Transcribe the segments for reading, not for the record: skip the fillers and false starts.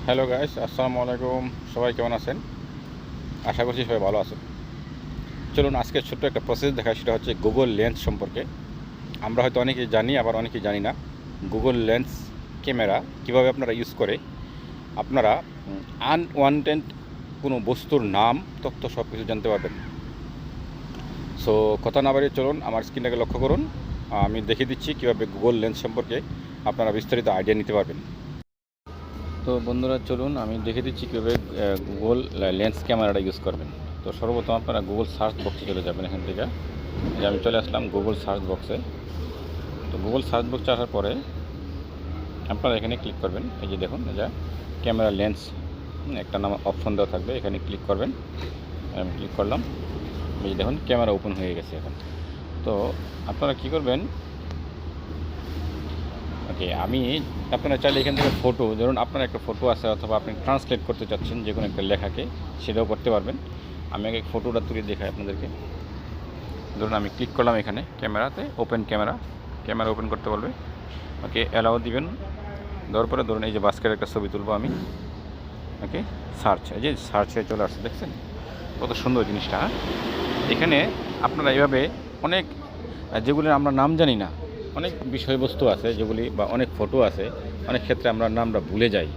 Hello guys, আসসালামু আলাইকুম। সবাই কেমন আছেন? আশা করছি সবাই ভালো আছেন। চলুন আজকে ছোট্ট একটা প্রসেস দেখাই, সেটা হচ্ছে গুগল লেন্স সম্পর্কে। আমরা হয়তো অনেকেই জানি, আবার অনেকেই জানি না। গুগল লেন্স ক্যামেরা কীভাবে আপনারা ইউজ করে আপনারা আনওয়ান্টেড কোনো বস্তুর নাম, তথ্য সব কিছু জানতে পারবেন। সো কথা না বাড়িয়ে চলুন আমার স্ক্রিনটাকে লক্ষ্য করুন। আমি দেখিয়ে দিচ্ছি কীভাবে গুগল লেন্স সম্পর্কে আপনারা বিস্তারিত আইডিয়া নিতে পারবেন। তো বন্ধুরা চলুন আমি দেখে দিচ্ছি কীভাবে গুগল লেন্স ক্যামেরাটা ইউজ করবেন। তো সর্বপ্রথম আপনারা গুগল সার্চ বক্সে চলে যাবেন। এখান থেকে আমি চলে আসলাম গুগল সার্চ বক্সে। তো গুগল সার্চ বক্সে আসার পরে আপনারা এখানে ক্লিক করবেন। এই যে দেখুন, এটা ক্যামেরা লেন্স একটা নাম অপশন দেওয়া থাকবে, এখানে ক্লিক করবেন। আমি ক্লিক করলাম, এই যে দেখুন ক্যামেরা ওপেন হয়ে গেছে এখন। তো আপনারা কী করবেন, ওকে, আপনারা চাইলে এখান থেকে ফটো, ধরুন আপনার একটা ফটো আছে অথবা আপনি ট্রান্সলেট করতে চাচ্ছেন যে কোনো একটা লেখাকে, সেটাও করতে পারবেন। আমি আগে ফটোটা তুলে দেখাই আপনাদেরকে। ধরুন আমি ক্লিক করলাম এখানে ক্যামেরাতে, ওপেন ক্যামেরা ওপেন করতে বলবে। ওকে, অ্যালাউ দিবেন। দেওয়ার পরে ধরুন এই যে বাস্কের একটা ছবি তুলবো আমি। ওকে, সার্চ, এই যে সার্চ হয়ে চলে আসছে, দেখছেন কত সুন্দর জিনিসটা। এখানে আপনারা এইভাবে অনেক, যেগুলি আমরা নাম জানি না, অনেক বিষয়বস্তু আছে যেগুলি, বা অনেক ফটো আছে, অনেক ক্ষেত্রে আমরা নামটা ভুলে যাই।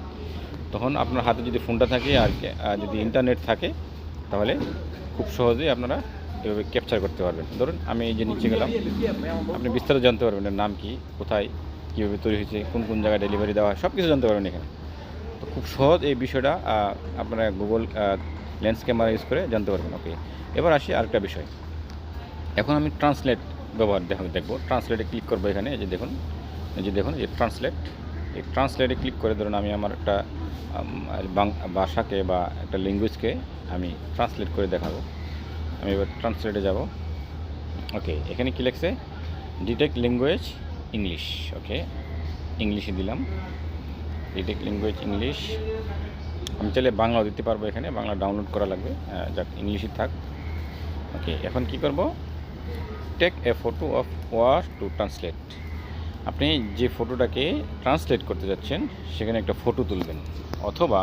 তখন আপনার হাতে যদি ফোনটা থাকে আর যদি ইন্টারনেট থাকে, তাহলে খুব সহজেই আপনারা এভাবে ক্যাপচার করতে পারবেন। ধরুন আমি এই যে নিচে গেলাম, আপনি বিস্তারিত জানতে পারবেন এর নাম কি, কোথায় কীভাবে তৈরি হয়েছে, কোন কোন জায়গায় ডেলিভারি দেওয়া হয়, সব কিছু জানতে পারবেন এখানে। তো খুব সহজ এই বিষয়টা আপনারা গুগল লেন্স ক্যামেরা ইউজ করে জানতে পারবেন। ওকে, এবার আসি আরেকটা বিষয়। এখন আমি ট্রান্সলেট ব্যবহার দেখব। ট্রান্সলেটে ক্লিক করবো এখানে। এই যে দেখুন এই ট্রান্সলেট, এই ট্রান্সলেটে ক্লিক করে ধরুন আমি আমার একটা ভাষাকে বা একটা ল্যাঙ্গুয়েজকে আমি ট্রান্সলেট করে দেখাবো। আমি এবার ট্রান্সলেটে যাব। ওকে, এখানে কী লিখছে, ডিটেক্ট ল্যাঙ্গুয়েজ ইংলিশ। ওকে, ইংলিশে দিলাম, ডিটেক্ট ল্যাঙ্গুয়েজ ইংলিশ। আমি চাইলে বাংলাও দিতে পারবো, এখানে বাংলা ডাউনলোড করা লাগবে, যাক ইংলিশই থাক। ওকে, এখন কি করব, take a photo of war to translate. আপনি যে ফটোটাকে ট্রান্সলেট করতে যাচ্ছেন সেখানে একটা ফটো তুলবেন, অথবা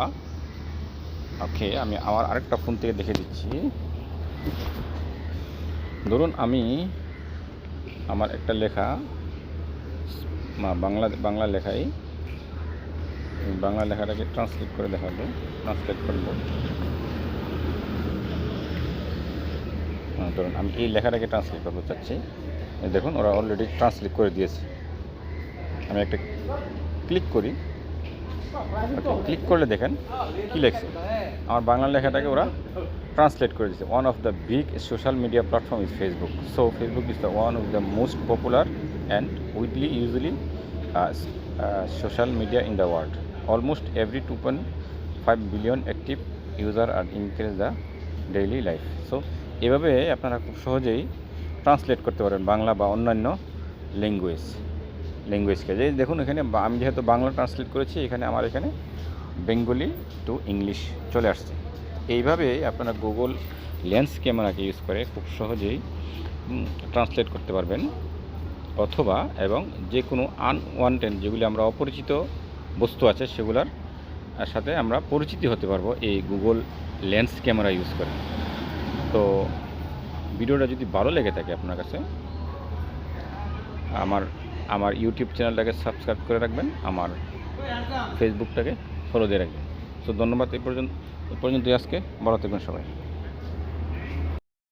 ওকে আমি আমার আরেকটা ফোন থেকে দেখে দিচ্ছি। ধরুন আমি আমার একটা লেখা বাংলা লেখাই, বাংলা লেখাটাকে ট্রান্সলেট করে দেখাবো, ট্রান্সলেট করবো। ধরুন আমি এই লেখাটাকে ট্রান্সলেট করতে চাচ্ছি। দেখুন ওরা অলরেডি ট্রান্সলেট করে দিয়েছে। আমি একটা ক্লিক করি। ক্লিক করলে দেখেন কী লেখছে, আমার বাংলা লেখাটাকে ওরা ট্রান্সলেট করে দিয়েছে। One of the big social media platform is Facebook. So Facebook is the one of the most popular and usually social media in the world. Almost every 2.5 billion active user are increase the daily life. So এভাবে আপনারা খুব সহজেই translate করতে পারেন বাংলা বা অন্যান্য ল্যাঙ্গুয়েজকে। যে দেখুন এখানে আমি যেহেতু বাংলা ট্রান্সলেট করেছি, এখানে আমার এখানে বেঙ্গলি টু ইংলিশ চলে আসছে। এইভাবে আপনারা গুগল লেন্স ক্যামেরাকে ইউজ করে খুব সহজেই ট্রান্সলেট করতে পারবেন, অথবা এবং যে কোনো আনওয়ান্টেড যেগুলি আমরা অপরিচিত বস্তু আছে সেগুলোর সাথে আমরা পরিচিতি হতে পারবো এই গুগল লেন্স ক্যামেরা ইউজ করে। তো ভিডিওটা যদি ভালো লেগে থাকে আপনার কাছে, আমার ইউটিউব চ্যানেলটাকে সাবস্ক্রাইব করে রাখবেন, আমার ফেসবুকটাকে ফলো দিয়ে রাখবেন। তো ধন্যবাদ। এই পর্যন্তই আজকে। ভালো থাকবেন সবাই।